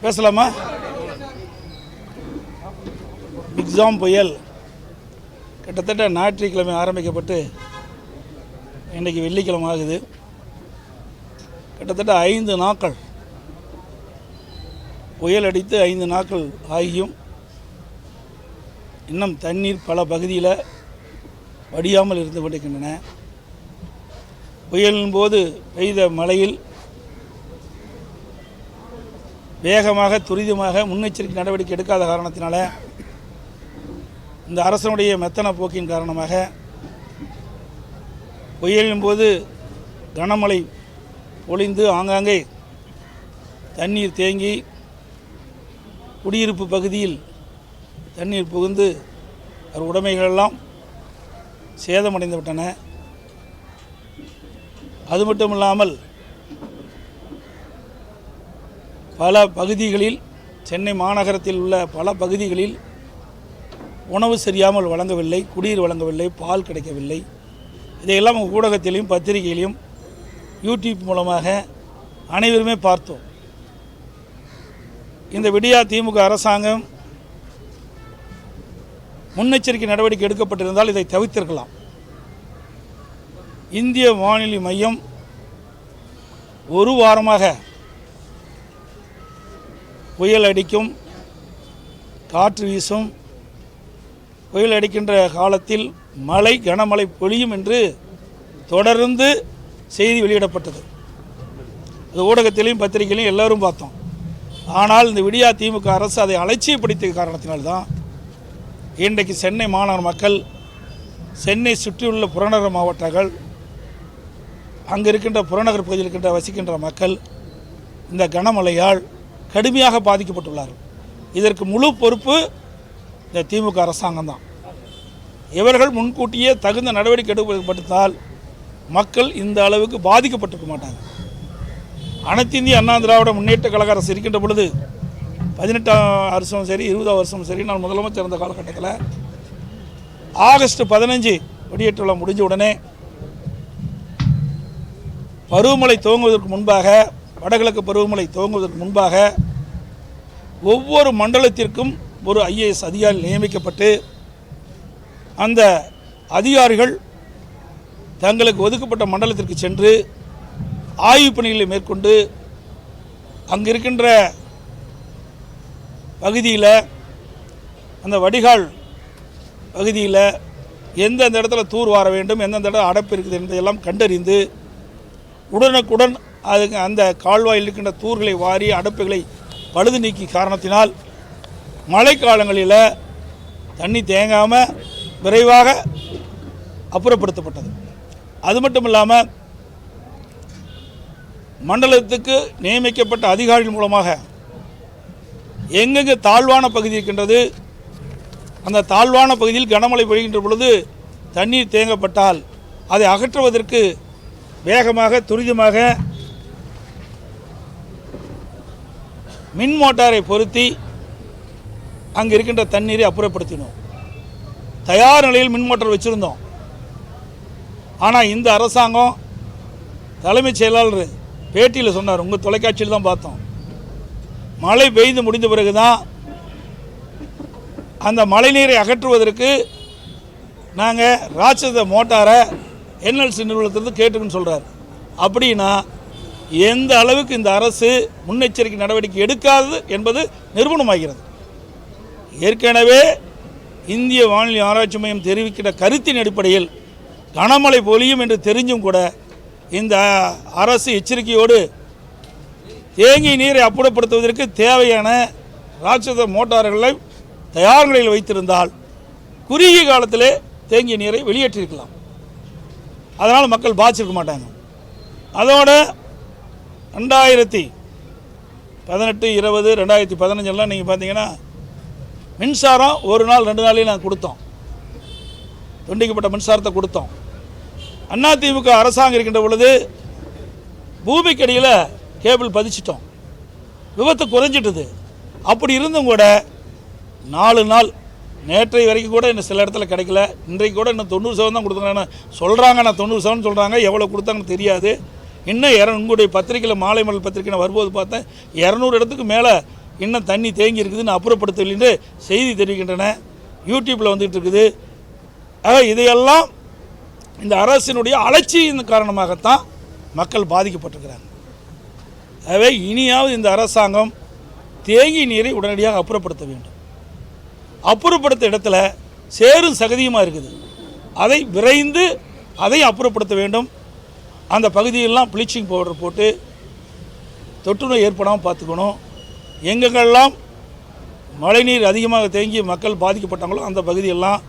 பேசலாமா? மிக்ஸாம் புயல் கிட்டத்தட்ட ஞாயிற்றுக்கிழமை ஆரம்பிக்கப்பட்டு இன்றைக்கி வெள்ளிக்கிழமை ஆகுது. கிட்டத்தட்ட 5 நாட்கள் புயல் அடித்து 5 நாட்கள் ஆகியும் இன்னும் தண்ணீர் பல பகுதியில் வடியாமல் இருந்து கொண்டிருக்கின்றன. புயலின் போது பெய்த மழையில் வேகமாக துரிதமாக முன்னெச்சரிக்கை நடவடிக்கை எடுக்காத காரணத்தினால, இந்த அரசனுடைய மெத்தன போக்கின் காரணமாக புயலின் போது கனமழை பொழிந்து ஆங்காங்கே தண்ணீர் தேங்கி குடியிருப்பு பகுதியில் தண்ணீர் புகுந்து அவர் உடைமைகளெல்லாம் சேதமடைந்து விட்டன. அது மட்டும் இல்லாமல் பல பகுதிகளில், சென்னை மாநகரத்தில் உள்ள பல பகுதிகளில் உணவு சரியாமல் வழங்கவில்லை, குடிநீர் வழங்கவில்லை, பால் கிடைக்கவில்லை. இதையெல்லாம் ஊடகத்திலையும் பத்திரிகையிலையும் யூடியூப் மூலமாக அனைவருமே பார்த்தோம். இந்த விடியா திமுக அரசாங்கம் முன்னெச்சரிக்கை நடவடிக்கை எடுக்கப்பட்டிருந்தால் இதை தவிர்த்திருக்கலாம். இந்திய வானிலை மையம் ஒரு வாரமாக புயல் அடிக்கும், காற்று வீசும், புயல் அடிக்கின்ற காலத்தில் மழை கனமழை பொழியும் என்று தொடர்ந்து செய்தி வெளியிடப்பட்டது. அது ஊடகத்திலையும் பத்திரிகையிலையும் எல்லோரும் பார்த்தோம். ஆனால் இந்த விடியா திமுக அரசு அதை அலட்சியப்படுத்திய காரணத்தினால்தான் இன்றைக்கு சென்னை மாநகர மக்கள், சென்னை சுற்றியுள்ள புறநகர் மாவட்டங்கள், அங்கே இருக்கின்ற புறநகர் பகுதியில் இருக்கின்ற வசிக்கின்ற மக்கள் இந்த கனமழையால் கடுமையாக பாதிக்கப்பட்டுள்ளார்கள். இதற்கு முழு பொறுப்பு இந்த திமுக அரசாங்கம் தான். இவர்கள் முன்கூட்டியே தகுந்த நடவடிக்கை எடுக்கப்பட்டால் மக்கள் இந்த அளவுக்கு பாதிக்கப்பட்டிருக்க மாட்டாங்க. அனைத்து இந்திய அண்ணா திராவிட முன்னேற்ற கழக அரசு இருக்கின்ற பொழுது 18ஆம் வருஷம் சரி 20ஆம் வருஷம் சரி, நான் முதலமைச்சர் இருந்த காலகட்டத்தில் ஆகஸ்ட் 15 வெடியேற்ற விழா முடிஞ்ச உடனே பருவமழை துவங்குவதற்கு முன்பாக, வடகிழக்கு பருவமழை துவங்குவதற்கு முன்பாக ஒவ்வொரு மண்டலத்திற்கும் ஒரு IAS அதிகாரி நியமிக்கப்பட்டு அந்த அதிகாரிகள் தங்களுக்கு ஒதுக்கப்பட்ட மண்டலத்திற்கு சென்று ஆய்வுப் பணிகளை மேற்கொண்டு அங்கே இருக்கின்ற பகுதியில், அந்த வடிகால் பகுதியில் எந்தெந்த இடத்துல தூர் வார வேண்டும், எந்தெந்த இடம் அடைப்பு இருக்குது என்பதையெல்லாம் கண்டறிந்து உடனுக்குடன் அதுக்கு அந்த கால்வாயில் இருக்கின்ற தூர்களை வாரி அடைப்புகளை பழுது நீக்கி காரணத்தினால் மழைக்காலங்களில் தண்ணி தேங்காமல் விரைவாக அப்புறப்படுத்தப்பட்டது. அது மட்டும் இல்லாமல் மண்டலத்துக்கு நியமிக்கப்பட்ட அதிகாரிகள் மூலமாக எங்கெங்கே தாழ்வான பகுதி இருக்கின்றது, அந்த தாழ்வான பகுதியில் கனமழை பொழிகின்ற பொழுது தண்ணீர் தேங்கப்பட்டால் அதை அகற்றுவதற்கு வேகமாக துரிதமாக மின் மோட்டாரை பொருத்தி அங்கே இருக்கின்ற தண்ணீரை அப்புறப்படுத்தினோம். தயார் நிலையில் மின் மோட்டார் வச்சுருந்தோம். ஆனால் இந்த அரசாங்கம், தலைமைச் செயலாளர் பேட்டியில் சொன்னார், உங்கள் தொலைக்காட்சியில் தான் பார்த்தோம், மழை பெய்து முடிந்த பிறகு தான் அந்த மழைநீரை அகற்றுவதற்கு நாங்கள் ராட்சத மோட்டாரை NLC நிறுவனத்திலிருந்து கேட்டுக்குன்னு சொல்கிறார். அப்படின்னா எந்த அளவுக்கு இந்த அரசு முன்னெச்சரிக்கை நடவடிக்கை எடுக்காது என்பது நிரூபணமாகிறது. ஏற்கனவே இந்திய வானிலை ஆராய்ச்சி மையம் தெரிவிக்கிற கருத்தின் அடிப்படையில் கனமழை பொழியும் என்று தெரிஞ்சும் கூட இந்த அரசு எச்சரிக்கையோடு தேங்கிய நீரை அப்புறப்படுத்துவதற்கு தேவையான ராட்சத மோட்டார்களை தயார் நிலையில் வைத்திருந்தால் குறுகிய காலத்திலே தேங்கிய நீரை வெளியேற்றிருக்கலாம். அதனால் மக்கள் பாதிச்சிருக்க மாட்டாங்க. அதோட 2018, 20, 2015 நீங்கள் பார்த்தீங்கன்னா மின்சாரம் ஒரு நாள் 2 நாளையும் நாங்கள் கொடுத்தோம், துண்டிக்கப்பட்ட மின்சாரத்தை கொடுத்தோம். அதிமுக அரசாங்கம் இருக்கின்ற பொழுது பூமிக்கடியில் கேபிள் பதிச்சிட்டோம், விபத்து குறைஞ்சிட்டுது. அப்படி இருந்தும் கூட 4 நாள், நேற்றை வரைக்கும் கூட இன்னும் சில இடத்துல கிடைக்கல. இன்றைக்கு கூட இன்னும் 90% தான் கொடுத்தாங்க சொல்கிறாங்க. நான் 90% சொல்கிறாங்க, எவ்வளோ கொடுத்தாங்கன்னு தெரியாது. இன்னும் உங்களுடைய பத்திரிக்கையில், மாலை மலர் பத்திரிக்கையில் வரும்போது பார்த்தேன் 200 இடத்துக்கு மேலே இன்னும் தண்ணி தேங்கி இருக்குதுன்னு அப்புறப்படுத்தவில்லை என்று செய்தி தெரிவிக்கின்றன. யூடியூப்பில் வந்துகிட்டு இருக்குது. ஆக இதையெல்லாம் இந்த அரசினுடைய அலட்சியின் காரணமாகத்தான் மக்கள் பாதிக்கப்பட்டிருக்கிறாங்க. ஆகவே இனியாவது இந்த அரசாங்கம் தேங்கி நீரை உடனடியாக அப்புறப்படுத்த வேண்டும். அப்புறப்படுத்த இடத்துல சேரும் சகதியுமாக இருக்குது, அதை விரைந்து அதை அப்புறப்படுத்த வேண்டும். அந்த பகுதியெல்லாம் ப்ளீச்சிங் பவுடர் போட்டு தொற்றுநோய் ஏற்படாமல் பார்த்துக்கணும். எங்கெங்கெல்லாம் மழைநீர் அதிகமாக தேங்கி மக்கள் பாதிக்கப்பட்டாங்களோ அந்த பகுதியெல்லாம்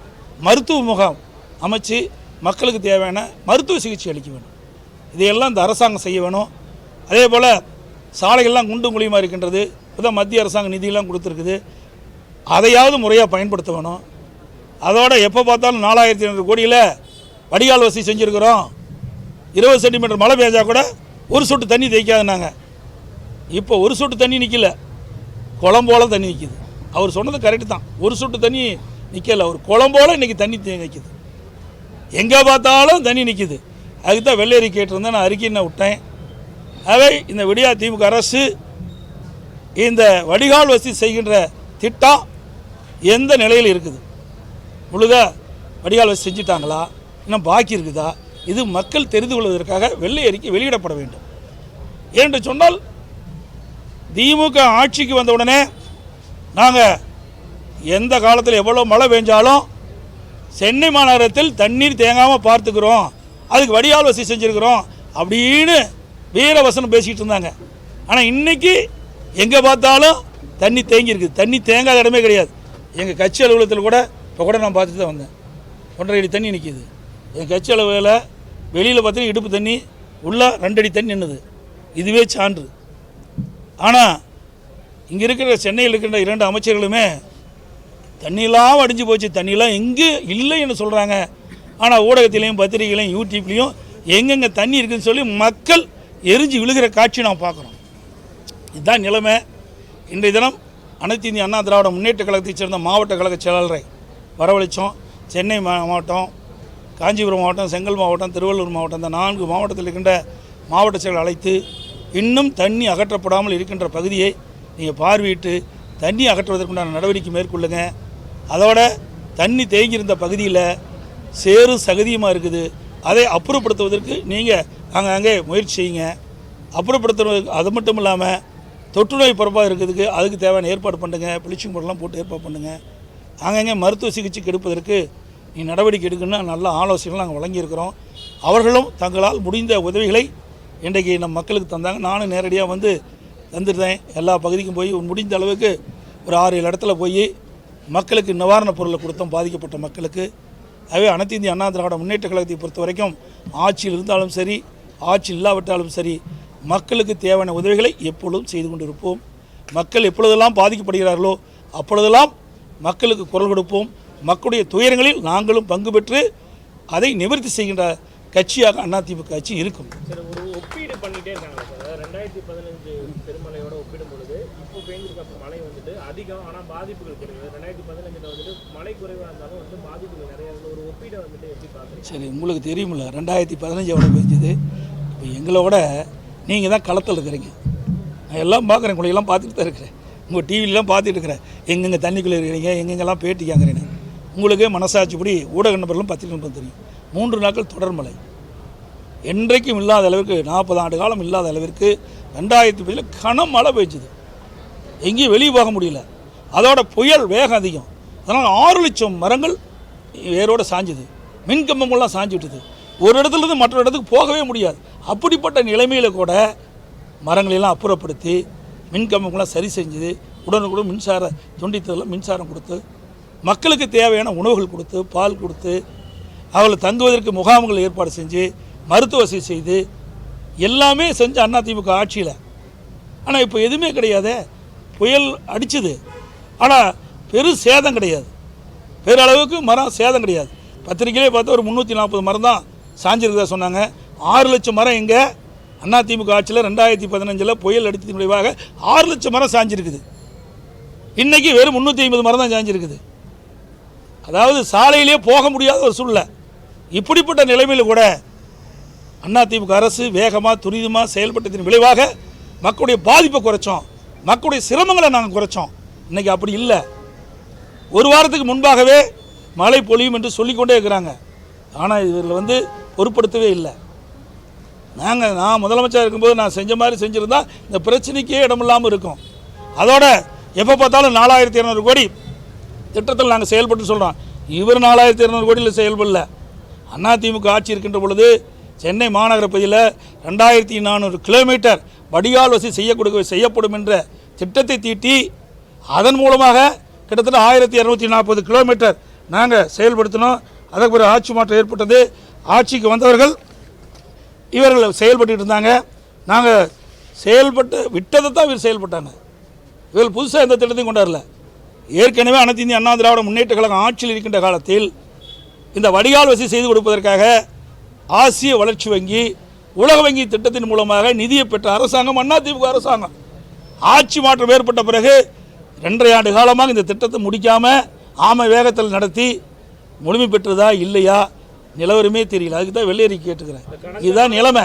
மருத்துவ முகாம் அமைச்சு மக்களுக்கு தேவையான மருத்துவ சிகிச்சை அளிக்க வேண்டும். இதையெல்லாம் இந்த அரசாங்கம் செய்ய வேணும். அதே போல் சாலைகள்லாம் குண்டும் குழியுமாக இருக்கின்றது. இப்போ மத்திய அரசாங்கம் நிதியெல்லாம் கொடுத்துருக்குது, அதையாவது முறையாக பயன்படுத்த வேணும். அதோட எப்போ பார்த்தாலும் 4500 கோடியில் வடிகால் வசதி செஞ்சுருக்கிறோம். 20 சென்டிமீட்டர் மழை பெஞ்சா கூட ஒரு சொட்டு தண்ணி தேய்க்காதுனாங்க. இப்போ ஒரு சொட்டு தண்ணி நிற்கல, குளம்போல தண்ணி நிற்கிது. அவர் சொன்னது கரெக்டு தான், ஒரு சொட்டு தண்ணி நிற்கல, ஒரு குளம்போல இன்றைக்கி தண்ணி நிற்கிது. எங்கே பார்த்தாலும் தண்ணி நிற்கிது. அதுக்கு தான் வெள்ளேரி கேட்டிருந்தேன், நான் அறிக்கை விட்டேன். ஆகவே இந்த விடியா திமுக அரசு இந்த வடிகால் வசதி செய்கின்ற திட்டம் எந்த நிலையில் இருக்குது? முழுதாக வடிகால் வசதி செஞ்சுட்டாங்களா, இன்னும் பாக்கி இருக்குதா? இது மக்கள் தெரிந்து கொள்வதற்காக வெள்ளை அறிக்கை வெளியிடப்பட வேண்டும். ஏனென்று சொன்னால் திமுக ஆட்சிக்கு வந்தவுடனே நாங்கள் எந்த காலத்தில் எவ்வளோ மழை பெஞ்சாலும் சென்னை மாநகரத்தில் தண்ணீர் தேங்காமல் பார்த்துக்கிறோம், அதுக்கு வடிகால் வசதி செஞ்சுருக்கிறோம் அப்படின்னு வீரவசனம் பேசிக்கிட்டு இருந்தாங்க. ஆனால் இன்றைக்கி எங்கே பார்த்தாலும் தண்ணி தேங்கி இருக்குது. தண்ணி தேங்காத இடமே கிடையாது. எங்கள் கட்சி அலுவலகத்தில் கூட இப்போ கூட நான் பார்த்துட்டு தான் வந்தேன். 1.5 அடி தண்ணி நிற்கிது. எங்கள் கட்சி அலுவலில் வெளியில் பார்த்தீங்கன்னா இடுப்பு தண்ணி, உள்ள 2 அடி தண்ணி நின்றுது. இதுவே சான்று. ஆனால் இங்கே இருக்கிற சென்னையில் இருக்கின்ற 2 அமைச்சர்களுமே தண்ணியெல்லாம் அடிஞ்சு போச்சு, தண்ணியெல்லாம் எங்கே இல்லைன்னு சொல்கிறாங்க. ஆனால் ஊடகத்திலையும் பத்திரிகைகளையும் யூடியூப்லேயும் எங்கெங்கே தண்ணி இருக்குதுன்னு சொல்லி மக்கள் எரிஞ்சு விழுகிற காட்சி நாம் பார்க்குறோம். இதுதான் நிலைமை. இன்றைய தினம் அனைத்து இந்திய அண்ணா திராவிட முன்னேற்ற கழகத்தைச் சேர்ந்த மாவட்ட கழக செயலாளரை வரவழைத்தோம். சென்னை மாவட்டம், காஞ்சிபுரம் மாவட்டம், செங்கல் மாவட்டம், திருவள்ளூர் மாவட்டம், இந்த 4 மாவட்டத்தில் இருக்கின்ற மாவட்ட செயலர் அழைத்து இன்னும் தண்ணி அகற்றப்படாமல் இருக்கின்ற பகுதியை நீங்கள் பார்வையிட்டு தண்ணி அகற்றுவதற்குண்டான நடவடிக்கை மேற்கொள்ளுங்க. அதோட தண்ணி தேங்கியிருந்த பகுதியில் சேரும் சகதியுமாக இருக்குது, அதை அப்புறப்படுத்துவதற்கு நீங்கள் அங்கே முயற்சி செய்யுங்க. அப்புறப்படுத்துவதற்கு அது மட்டும் இல்லாமல் தொற்றுநோய் பரப்பாக இருக்கிறதுக்கு அதுக்கு தேவையான ஏற்பாடு பண்ணுங்க. ப்ளீச்சிங் பவுடர்லாம் போட்டு ஏற்பாடு பண்ணுங்கள். அங்கங்கே மருத்துவ சிகிச்சைக்கு எடுப்பதற்கு நீ நடவடிக்கை எடுக்கணும்னு நல்ல ஆலோசனைகள் நாங்கள் வழங்கியிருக்கிறோம். அவர்களும் தங்களால் முடிந்த உதவிகளை இன்றைக்கு நம் மக்களுக்கு தந்தாங்க. நானும் நேரடியாக வந்து தந்துருந்தேன். எல்லா பகுதிக்கும் போய் முடிந்த அளவுக்கு ஒரு 6-7 இடத்துல போய் மக்களுக்கு நிவாரணப் பொருளை கொடுத்தோம், பாதிக்கப்பட்ட மக்களுக்கு. ஆகவே அனைத்து இந்திய அண்ணா திராவிட முன்னேற்ற கழகத்தை பொறுத்த வரைக்கும் ஆட்சியில் இருந்தாலும் சரி, ஆட்சி இல்லாவிட்டாலும் சரி, மக்களுக்கு தேவையான உதவிகளை எப்பொழுதும் செய்து கொண்டிருப்போம். மக்கள் எப்பொழுதெல்லாம் பாதிக்கப்படுகிறார்களோ அப்பொழுதெல்லாம் மக்களுக்கு குரல் கொடுப்போம். மக்களுடைய துயரங்களில் நாங்களும் பங்கு பெற்று அதை நிவர்த்தி செய்கின்ற கட்சியாக அதிமுக கட்சி இருக்கும். ஒரு ஒப்பீடு பண்ணிட்டே இருக்காங்க சார். 2015 பெருமழையோட ஒப்பிடும் பொழுது இப்போ பெய்ஞ்சிருக்க மழை வந்துட்டு அதிகம், ஆனால் பாதிப்புகள் குறைவு. 2015 வந்துட்டு மழை குறைவாக இருந்தாலும் வந்து பாதிப்புகள் நிறைய இருக்குது. ஒரு ஒப்பீடை வந்துட்டு எப்படி பார்க்குறீங்க? சரி, உங்களுக்கு தெரியுமில்ல 2015 எவ்வளோ பெஞ்சது. இப்போ எங்களோட நீங்கள் தான் களத்தில் இருக்கிறீங்க. நான் எல்லாம் பார்க்குறேன், உங்களையெல்லாம் பார்த்துட்டு தான் இருக்கிறேன். உங்கள் டிவிலெலாம் பார்த்துட்டு இருக்கிறேன். எங்கெங்கே தண்ணிக்குள்ளே இருக்கிறீங்க, எங்கெங்கெல்லாம் பேட்டி கேட்குறேன்னு. உங்களுக்கே மனசாட்சிப்படி ஊடக நபர்களும் பத்திரிகை தெரியும். 3 நாட்கள் தொடர் மழை, என்றைக்கும் இல்லாத அளவிற்கு, 40 ஆண்டு காலம் இல்லாத அளவிற்கு 2015 கனமழை பெய்ஞ்சுது. எங்கேயும் வெளியே போக முடியல. அதோட புயல் வேகம் அதிகம். அதனால் 6 லட்சம் மரங்கள் வேரோடு சாஞ்சுது. மின்கம்பங்கள்லாம் சாஞ்சு விட்டுது. ஒரு இடத்துலேருந்து மற்ற இடத்துக்கு போகவே முடியாது. அப்படிப்பட்ட நிலைமையில் கூட மரங்களெல்லாம் அப்புறப்படுத்தி மின்கம்பங்கள்லாம் சரி செஞ்சது. உடனுக்குடன் மின்சார துண்டித்ததில் மின்சாரம் கொடுத்து, மக்களுக்கு தேவையான உணவுகள் கொடுத்து, பால் கொடுத்து, அவர்களை தங்குவதற்கு முகாம்கள் ஏற்பாடு செஞ்சு, மருத்துவ வசதி செய்து, எல்லாமே செஞ்ச அதிமுக ஆட்சியில். ஆனால் இப்போ எதுவுமே கிடையாது. புயல் அடிச்சுது, ஆனால் பெரும் சேதம் கிடையாது. பேரளவுக்கு மரம் சேதம் கிடையாது. பத்திரிகையிலே பார்த்தா ஒரு 340 மரம் தான் சாஞ்சிருக்கிறதா சொன்னாங்க. 6 லட்சம் மரம் எங்கே அதிமுக ஆட்சியில் 2015 புயல் அடித்தது விளைவாக 6 லட்சம் மரம் சாஞ்சிருக்குது. இன்றைக்கி வெறும் 350 மரம் தான் சாஞ்சிருக்குது. அதாவது சாலையிலே போக முடியாத ஒரு சூழ்நிலை. இப்படிப்பட்ட நிலைமையில் கூட அதிமுக அரசு வேகமாக துரிதமாக செயல்பட்டதின் விளைவாக மக்களுடைய பாதிப்பை குறைச்சோம். மக்களுடைய சிரமங்களை நாங்கள் குறைச்சோம். இன்றைக்கி அப்படி இல்லை. ஒரு வாரத்துக்கு முன்பாகவே மழை பொழியும் என்று சொல்லிக்கொண்டே இருக்கிறாங்க. ஆனால் இவர்கள் பொருட்படுத்தவே இல்லை. நான் முதலமைச்சர் இருக்கும்போது நான் செஞ்ச மாதிரி செஞ்சுருந்தா இந்த பிரச்சனைக்கே இடமில்லாமல் இருக்கும். அதோட எப்போ பார்த்தாலும் 4200 கோடி திட்டத்தில் நாங்கள் செயல்பட்டு சொல்கிறோம். இவர் 4200 கோடியில் செயல்படல. அதிமுக ஆட்சி இருக்கின்ற பொழுது சென்னை மாநகர பகுதியில் 2400 கிலோமீட்டர் வடிகால் வசதி செய்யப்படும் என்ற திட்டத்தை தீட்டி அதன் மூலமாக கிட்டத்தட்ட 1240 கிலோமீட்டர் நாங்கள் செயல்படுத்தினோம். அதற்கு ஒரு ஆட்சி மாற்றம் ஏற்பட்டது. ஆட்சிக்கு வந்தவர்கள் இவர்கள் செயல்பட்டு இருந்தாங்க. நாங்கள் செயல்பட்டு விட்டதை தான் இவர் செயல்பட்டாங்க. இவர்கள் புதுசாக எந்த திட்டத்தையும் கொண்டாடல. ஏற்கனவே அனைத்து இந்திய அண்ணா திராவிட முன்னேற்ற கழகம் ஆட்சியில் இருக்கின்ற காலத்தில் இந்த வடிகால் வசதி செய்து கொடுப்பதற்காக ஆசிய வளர்ச்சி வங்கி, உலக வங்கி திட்டத்தின் மூலமாக நிதியை பெற்ற அரசாங்கம் அதிமுக அரசாங்கம். ஆட்சி மாற்றம் ஏற்பட்ட பிறகு 2.5 ஆண்டு காலமாக இந்த திட்டத்தை முடிக்காமல் ஆமை வேகத்தில் நடத்தி முழுமை பெற்றதா இல்லையா நிலவரமே தெரியல. அதுக்கு தான் வெள்ளை அறிக்கை கேட்டுக்கிறேன். இதுதான் நிலைமை.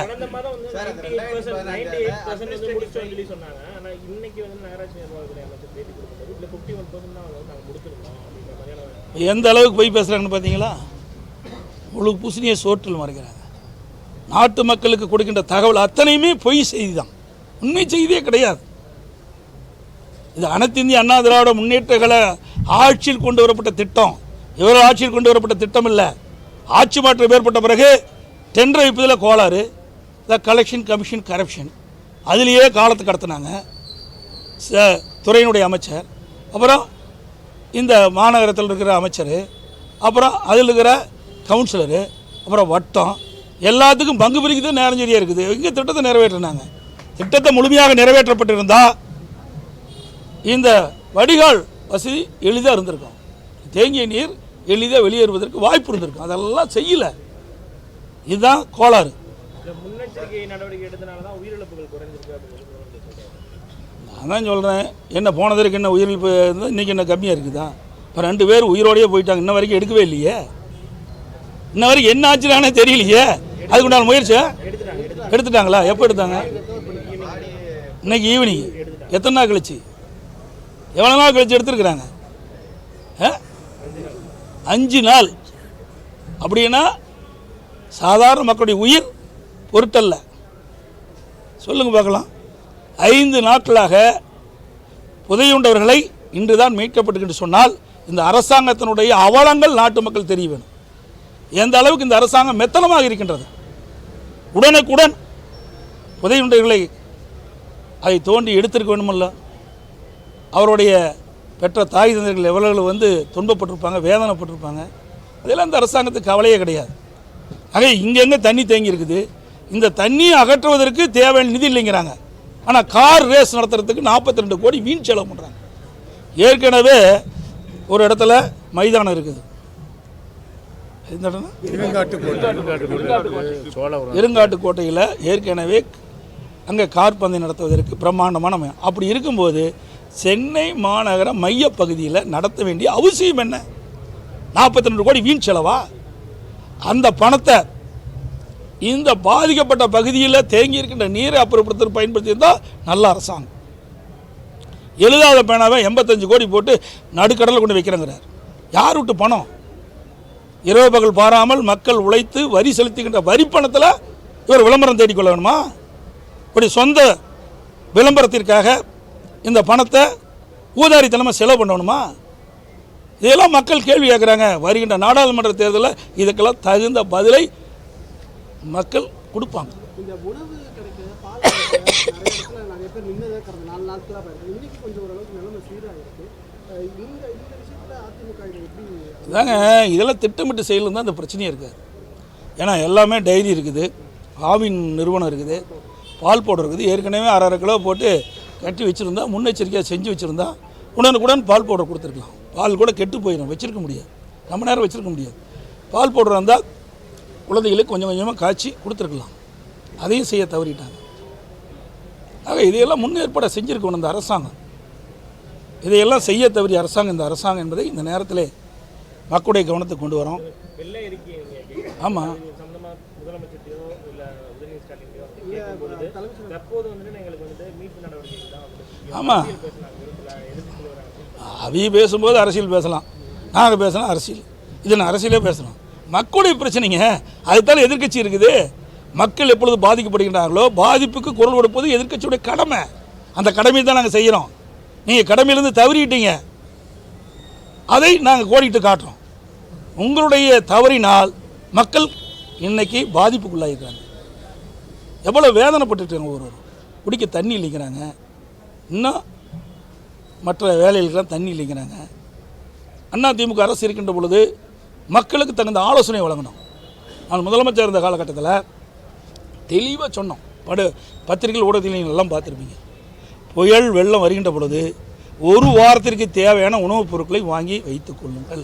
எந்த அளவுக்கு போய் பேசுகிறாங்கன்னு பார்த்தீங்களா? முழு பூசணியை சோற்றில் மறைக்கிறாங்க. நாட்டு மக்களுக்கு கொடுக்கின்ற தகவல் அத்தனையுமே பொய் செய்தி தான், உண்மை செய்தியே கிடையாது. இது அனைத்து இந்திய அண்ணா திராவிட முன்னேற்ற கழக ஆட்சியில் கொண்டு வரப்பட்ட திட்டம். இவர்கள் ஆட்சியில் கொண்டு வரப்பட்ட திட்டம் இல்லை. ஆட்சி மாற்றம் ஏற்பட்ட பிறகு டெண்டர் வைப்பதில் கோளாறு, த கலெக்ஷன் கமிஷன் கரப்ஷன், அதிலேயே காலத்தை கடத்தினாங்க துறையினுடைய அமைச்சர், அப்புறம் இந்த மாநகரத்தில் இருக்கிற அமைச்சர், அப்புறம் அதில் இருக்கிற கவுன்சிலரு, அப்புறம் வட்டம், எல்லாத்துக்கும் பங்கு பிரிக்கிறது நேரம் சரியாக இருக்குது. இங்கே திட்டத்தை நிறைவேற்றினாங்க. திட்டத்தை முழுமையாக நிறைவேற்றப்பட்டிருந்தால் இந்த வடிகால் வசதி எளிதாக இருந்திருக்கும். தேங்கிய நீர் எளிதாக வெளியேறுவதற்கு வாய்ப்பு இருந்திருக்கும். அதெல்லாம் செய்யலை. இதுதான் கோளாறு. முன்னெச்சரிக்கை நடவடிக்கை எடுத்தனால தான் உயிரிழப்புகள் குறைஞ்சிருக்கு. நான் தான் சொல்கிறேன், என்ன போனதற்கு என்ன உயிரிழப்பு இருந்தால் இன்றைக்கி என்ன கம்மியாக இருக்குதா? இப்போ 2 பேர் உயிரோடையே போயிட்டாங்க. இன்ன வரைக்கும் எடுக்கவே இல்லையே. இன்ன வரைக்கும் என்ன ஆச்சுனானே தெரியலையே. அதுக்கு உண்டான முயற்சி எடுத்துட்டாங்களா? எப்போ எடுத்தாங்க? இன்னைக்கு ஈவினிங். எத்தனை நாள் கழிச்சு? எவ்வளோ நாள் கழிச்சு எடுத்துருக்குறாங்க? 5 நாள். அப்படின்னா சாதாரண மக்களுடைய உயிர் பொருட்டல்ல. சொல்லுங்கள் பார்க்கலாம். 5 நாட்களாக புதையுண்டவர்களை இன்று தான் மீட்கப்பட்டு சொன்னால் இந்த அரசாங்கத்தினுடைய அவலங்கள் நாட்டு மக்கள் தெரிய வேணும். எந்த அளவுக்கு இந்த அரசாங்கம் மெத்தனமாக இருக்கின்றது. உடனுக்குடன் புதையுண்டவர்களை அதை தோண்டி எடுத்திருக்க வேணுமல்ல. அவருடைய பெற்ற தாய் தந்தைகள் எவ்வளவு துன்பப்பட்டிருப்பாங்க, வேதனைப்பட்டிருப்பாங்க. அதெல்லாம் இந்த அரசாங்கத்துக்கு கவலையே கிடையாது. ஆக இங்கெங்கே தண்ணி தேங்கி இருக்குது. இந்த தண்ணியை அகற்றுவதற்கு தேவையான நிதி இல்லைங்கிறாங்க. ஆனால் கார் ரேஸ் நடத்துறதுக்கு 42 கோடி வீண் செலவு பண்ணுறாங்க. ஏற்கனவே ஒரு இடத்துல மைதானம் இருக்குது. இருங்காட்டுக்கோட்டையில் ஏற்கனவே அங்கே கார் பந்தயம் நடத்துவதற்கு பிரம்மாண்டமான மையம். அப்படி இருக்கும்போது சென்னை மாநகர மையப்பகுதியில் நடத்த வேண்டிய அவசியம் என்ன? 42 கோடி வீண் செலவா? அந்த பணத்தை இந்த பாதிக்கப்பட்ட பகுதியில் தேங்கி இருக்கின்ற நீரை அப்புறப்படுத்த பயன்படுத்தியிருந்தால் நல்ல அரசாங்கம். எழுதாத பேனாவை 85 கோடி போட்டு நடுக்கடலில் கொண்டு வைக்கிறேங்கிறார். யார் விட்டு பணம்? இரவு பகல் பாராமல் மக்கள் உழைத்து வரி செலுத்துகின்ற வரி பணத்தில் இவர் விளம்பரம் தேடிக்கொள்ள வேணுமா? இப்படி சொந்த விளம்பரத்திற்காக இந்த பணத்தை ஊதாரித்தனமாக செலவு பண்ணணுமா? இதெல்லாம் மக்கள் கேள்வி கேட்குறாங்க. வருகின்ற நாடாளுமன்ற தேர்தலில் இதுக்கெல்லாம் தகுந்த பதிலை மக்கள் கொடுப்பாங்க. இந்த உணவு கிடைக்கிற பால் நிறைய பேர் நின்னதே கடந்த 4 நாட்களாக போயிருக்கு. இன்னைக்கு கொஞ்சம் ஓரளவுக்கு நிலைமை சீராக இருக்குது. இந்த விஷயத்தில் அதிமுக எப்படி இதாங்க இதெல்லாம் திட்டமிட்டு செய்யலும் தான் இந்த பிரச்சனையே இருக்காது. ஏன்னா எல்லாமே டைரி இருக்குது, ஆவின் நிறுவனம் இருக்குது, பால் பவுடர் இருக்குது. ஏற்கனவே 1/2 கிலோ போட்டு கட்டி வச்சுருந்தா, முன்னெச்சரிக்கையாக செஞ்சு வச்சுருந்தா உடனுக்குடன் பால் பவுடர் கொடுத்துருக்கலாம். பால் கூட கெட்டு போயிடும், வச்சுருக்க முடியாது, ரொம்ப நேரம் வச்சுருக்க முடியாது. பால் பவுடர் இருந்தால் குழந்தைகளுக்கு கொஞ்சம் கொஞ்சமாக காய்ச்சி கொடுத்துருக்கலாம். அதையும் செய்ய தவறிட்டாங்க. ஆக இதையெல்லாம் முன்னேற்பாட செஞ்சுருக்கணும் இந்த அரசாங்கம். இதையெல்லாம் செய்ய தவறிய அரசாங்கம் இந்த அரசாங்கம் என்பதை இந்த நேரத்தில் மக்களுடைய கவனத்துக்கு கொண்டு வரோம். ஆமாம், ஆமாம், அவி பேசும்போது அரசியல் பேசலாம், நாங்கள் பேசலாம் அரசியல். இது நான் அரசியலே பேசணும். மக்களுடைய பிரச்சனைங்க, அதுதான் எதிர்க்கட்சி இருக்குது. மக்கள் எப்பொழுது பாதிக்கப்படுகின்றார்களோ பாதிப்புக்கு குரல் கொடுப்பது எதிர்க்கட்சியுடைய கடமை. அந்த கடமையை தான் நாங்கள் செய்கிறோம். நீங்கள் கடமையிலேருந்து தவறிட்டீங்க, அதை நாங்கள் கோடிட்டு காட்டுறோம். உங்களுடைய தவறினால் மக்கள் இன்னைக்கு பாதிப்புக்குள்ளாயிருக்காங்க. எவ்வளோ வேதனைப்பட்டுருக்காங்க. ஒருவர் குடிக்க தண்ணி இல்லைங்கிறாங்க, இன்னும் மற்ற வேலைகளுக்கெல்லாம் தண்ணி இல்லைங்கிறாங்க. அதிமுக அரசு இருக்கின்ற பொழுது மக்களுக்கு தகுந்த ஆலோசனை வழங்கணும். நான் முதலமைச்சர் இருந்த காலகட்டத்தில் தெளிவாக சொன்னோம். பத்திரிகைகள் ஊடகத்தில் எல்லாம் பார்த்துருப்பீங்க. புயல் வெள்ளம் வருகின்ற பொழுது ஒரு வாரத்திற்கு தேவையான உணவுப் பொருட்களை வாங்கி வைத்துக் கொள்ளுங்கள்,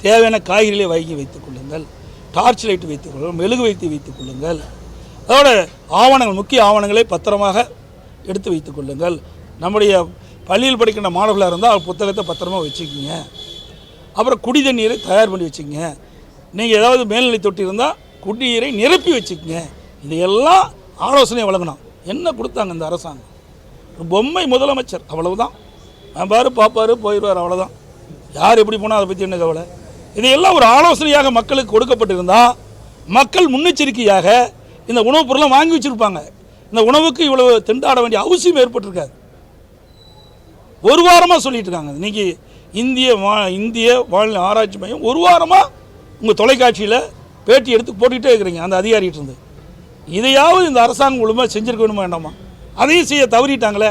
தேவையான காய்கறிகளை வாங்கி வைத்துக் கொள்ளுங்கள், டார்ச் லைட் வைத்துக் கொள்ளுங்கள், மெழுகு வைத்துக் கொள்ளுங்கள். அதோட ஆவணங்கள், முக்கிய ஆவணங்களை பத்திரமாக எடுத்து வைத்துக் கொள்ளுங்கள். நம்முடைய பள்ளியில் படிக்கின்ற மாணவர்களாக இருந்தால் புத்தகத்தை பத்திரமாக வச்சுக்கிங்க. அப்புறம் குடி தண்ணீரை தயார் பண்ணி வச்சுக்கோங்க. நீங்கள் ஏதாவது மேல்நிலை தொட்டி இருந்தால் குடிநீரை நிரப்பி வச்சுக்கோங்க. இதையெல்லாம் ஆலோசனை வழங்கணும். என்ன கொடுத்தாங்க இந்த அரசாங்கம்? பொம்மை முதலமைச்சர், அவ்வளவுதான். பாரு பார்ப்பாரு போயிடுவார், அவ்வளோதான். யார் எப்படி போனால் அதை பற்றி என்ன கவலை? இதையெல்லாம் ஒரு ஆலோசனையாக மக்களுக்கு கொடுக்கப்பட்டிருந்தால் மக்கள் முன்னெச்சரிக்கையாக இந்த உணவுப் பொருளை வாங்கி வச்சுருப்பாங்க. இந்த உணவுக்கு இவ்வளவு திண்டாட வேண்டிய அவசியம் ஏற்பட்டிருக்காது. ஒரு வாரமாக சொல்லிட்டு இருக்காங்க. இன்றைக்கி இந்திய வானிலை ஆராய்ச்சி மையம் ஒரு வாரமாக உங்கள் தொலைக்காட்சியில் பேட்டி எடுத்து போட்டுக்கிட்டே இருக்கிறீங்க அந்த அதிகாரிகிட்ட இருந்து. இதையாவது இந்த அரசாங்கம் ஒழுங்காக செஞ்சுருக்க வேணுமா வேண்டாமா? அதையும் செய்ய தவறிட்டாங்களே.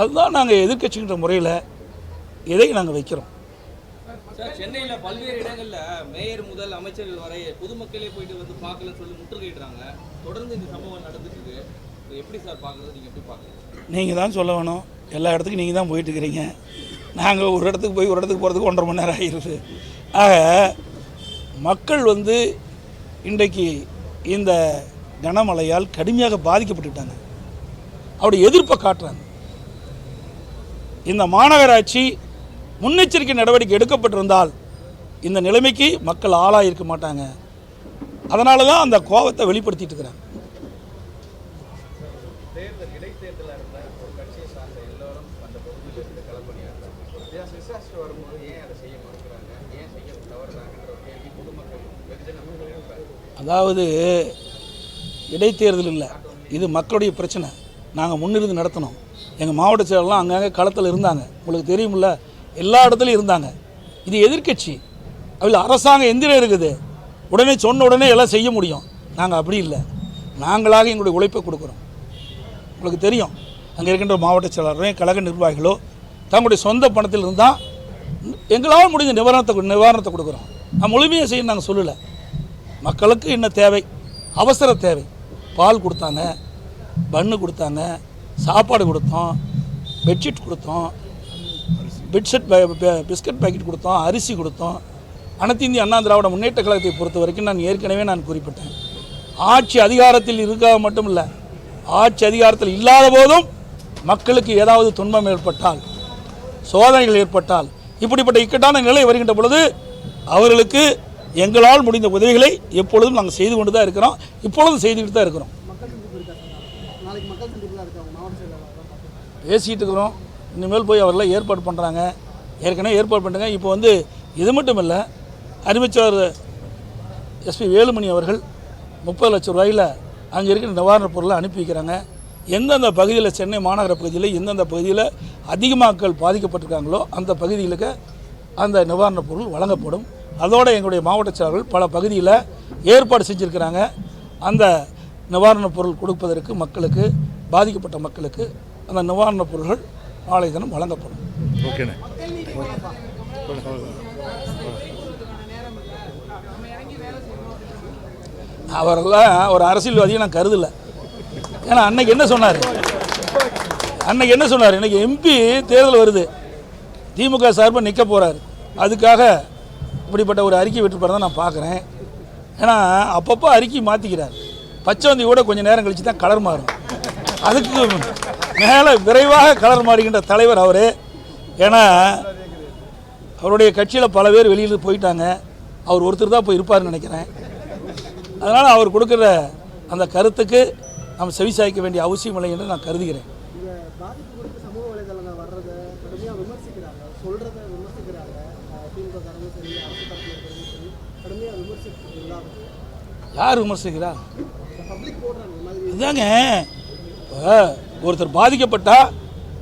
அதுதான் நாங்கள் எதிர்க்கட்சிங்கிற முறையில் இதை நாங்கள் வைக்கிறோம். சார், சென்னையில் பல்வேறு இடங்களில் மேயர் முதல் அமைச்சர்கள் வரை பொதுமக்களே போயிட்டு வந்து பார்க்கலன்னு சொல்லி முற்றுகையிடுறாங்க. தொடர்ந்து இந்த சம்பவம் நடந்துட்டு இருக்கு. எப்படி சார் பார்க்குறது? நீங்கள் எப்படி பார்க்குறீங்க? நீங்கள் தான் சொல்ல வேணும். எல்லா இடத்துக்கும் நீங்கள் தான் போயிட்டு இருக்கிறீங்க. நாங்கள் ஒரு இடத்துக்கு போய் ஒரு இடத்துக்கு போகிறதுக்கு 1.5 மணி நேரம் ஆகிடுது. ஆக மக்கள் இன்றைக்கு இந்த கனமழையால் கடுமையாக பாதிக்கப்பட்டுட்டாங்க. அவருடைய எதிர்ப்பை காட்டுறாங்க. இந்த மாநகராட்சி முன்னெச்சரிக்கை நடவடிக்கை எடுக்கப்பட்டிருந்தால் இந்த நிலைமைக்கு மக்கள் ஆளாக இருக்க மாட்டாங்க. அதனால தான் அந்த கோபத்தை வெளிப்படுத்திட்டு இருக்கிறாங்க. இடைத்தேர்தலாக இருந்தால் ஒரு கட்சியை சார்ந்த எல்லோரும் அந்த பகுதியில் களப்பணியாங்க. வரும்போது ஏன் அதை செய்ய மறுக்கிறாங்க, ஏன் செய்ய தவறுறாங்கன்ற ஒரு கேள்வி பொதுமக்கள் வெகுஜன. அதாவது இடைத்தேர்தல் இல்லை, இது மக்களுடைய பிரச்சனை. நாங்கள் முன்னிருந்து நடத்தணும். எங்கள் மாவட்ட செயலர்லாம் அங்கங்கே களத்தில் இருந்தாங்க, உங்களுக்கு தெரியுமில்ல, எல்லா இடத்துலையும் இருந்தாங்க. இது எதிர்க்கட்சி, அதில் அரசாங்கம் எந்திரம் இருக்குது, உடனே சொன்ன உடனே எல்லாம் செய்ய முடியும். நாங்கள் அப்படி இல்லை, நாங்களாக எங்களுடைய உழைப்பை கொடுக்குறோம். உங்களுக்கு தெரியும், அங்கே இருக்கின்ற மாவட்ட செயலாளரும் கழக நிர்வாகிகளோ தங்களுடைய சொந்த பணத்தில் இருந்தால் எங்களால் முடிஞ்ச நிவாரணத்தை கொடுக்குறோம். நான் முழுமையாக செய்ய நாங்கள் சொல்லலை. மக்களுக்கு என்ன தேவை, அவசர தேவை. பால் கொடுத்தாங்க, பன்னு கொடுத்தாங்க, சாப்பாடு கொடுத்தோம், பெட்ஷீட் கொடுத்தோம், பிஸ்கட் பாக்கெட் கொடுத்தோம், அரிசி கொடுத்தோம். அனைத்து இந்திய அண்ணா திராவிட முன்னேற்ற கழகத்தை பொறுத்த வரைக்கும் நான் ஏற்கனவே குறிப்பிட்டேன். ஆட்சி அதிகாரத்தில் இருக்க மட்டும் இல்லை, ஆட்சி அதிகாரத்தில் இல்லாத போதும் மக்களுக்கு ஏதாவது துன்பம் ஏற்பட்டால், சோதனைகள் ஏற்பட்டால், இப்படிப்பட்ட இக்கட்டான நிலை வருகின்ற பொழுது அவர்களுக்கு எங்களால் முடிந்த உதவிகளை எப்பொழுதும் நாங்கள் செய்து கொண்டு தான் இருக்கிறோம். இப்பொழுதும் செய்துக்கிட்டு தான் இருக்கிறோம். பேசிகிட்டு இருக்கிறோம். இனிமேல் போய் அவரெல்லாம் ஏற்பாடு பண்ணுறாங்க, ஏற்கனவே ஏற்பாடு பண்ணுறாங்க. இப்போ இது மட்டும் இல்லை, அறிவிச்சவர் எஸ்பி வேலுமணி அவர்கள் 30 லட்சம் ரூபாயில் அங்கே இருக்கிற நிவாரணப் பொருளை அனுப்பி வைக்கிறாங்க. எந்தெந்த பகுதியில், சென்னை மாநகர பகுதியில் எந்தெந்த பகுதியில் அதிக மக்கள் பாதிக்கப்பட்டிருக்காங்களோ அந்த பகுதிகளுக்கு அந்த நிவாரணப் பொருள் வழங்கப்படும். அதோடு எங்களுடைய மாவட்ட செயலர்கள் பல பகுதியில் ஏற்பாடு செஞ்சுருக்கிறாங்க. அந்த நிவாரணப் பொருள் கொடுப்பதற்கு மக்களுக்கு, பாதிக்கப்பட்ட மக்களுக்கு அந்த நிவாரணப் பொருள்கள் நாளை தினம் வழங்கப்படும். ஓகேண்ணே. அவரெல்லாம் ஒரு அரசியல்வாதியை நான் கருதலை. ஏன்னா அன்னைக்கு என்ன சொன்னார், இன்றைக்கி எம்பி தேர்தல் வருது, திமுக சார்பாக நிற்க போகிறார். அதுக்காக இப்படிப்பட்ட ஒரு அறிக்கை விட்டுருப்பாரு தான் நான் பார்க்குறேன். ஏன்னா அப்பப்போ அறிக்கை மாற்றிக்கிறார். பச்சைவந்தி கூட கொஞ்சம் நேரம் கழித்து தான் கலர் மாறும். அதுக்கு மேலே விரைவாக கலர் மாறுகின்ற தலைவர் அவர். ஏன்னா அவருடைய கட்சியில் பல பேர் வெளியில் போயிட்டாங்க, அவர் ஒருத்தர் தான் போய் இருப்பார்னு நினைக்கிறேன். அதனால் அவர் கொடுக்குற அந்த கருத்துக்கு நம்ம செவிசாய்க்க வேண்டிய அவசியம் இல்லை என்று நான் கருதுகிறேன். கடுமையாக விமர்சிக்கிறாங்க, சொல்கிறத விமர்சிக்கிறாங்க. திமுக காரங்களும் சரி, அரசு தரப்பில் இருக்கிறவங்களும் சரி கடுமையாக விமர்சிக்கிறது இல்லாமல் யார் விமர்சிக்கிறா? பப்ளிக் போடுறாங்க இந்த மாதிரி. இதுதாங்க இப்போ ஒருத்தர் பாதிக்கப்பட்டா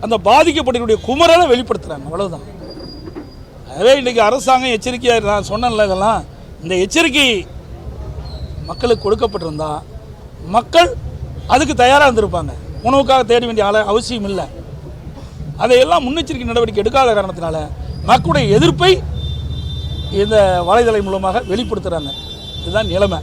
அந்த பாதிக்கப்பட்டவருடைய குமரலை வெளிப்படுத்துகிறாங்க, அவ்வளவுதான். அதே இன்றைக்கி அரசாங்கம் எச்சரிக்கையாக, நான் சொன்னேன்ல இதெல்லாம், இந்த எச்சரிக்கை மக்களுக்கு கொடுக்கப்பட்டிருந்தா மக்கள் அதுக்கு தயாராக இருந்திருப்பாங்க. உணவுக்காக தேட வேண்டிய அவசியம் இல்லை. அதையெல்லாம் முன்னெச்சரிக்கை நடவடிக்கை எடுக்காத காரணத்தினால மக்களுடைய எதிர்ப்பை இந்த வலைதளம் மூலமாக வெளிப்படுத்துகிறாங்க. இதுதான் நிலைமை.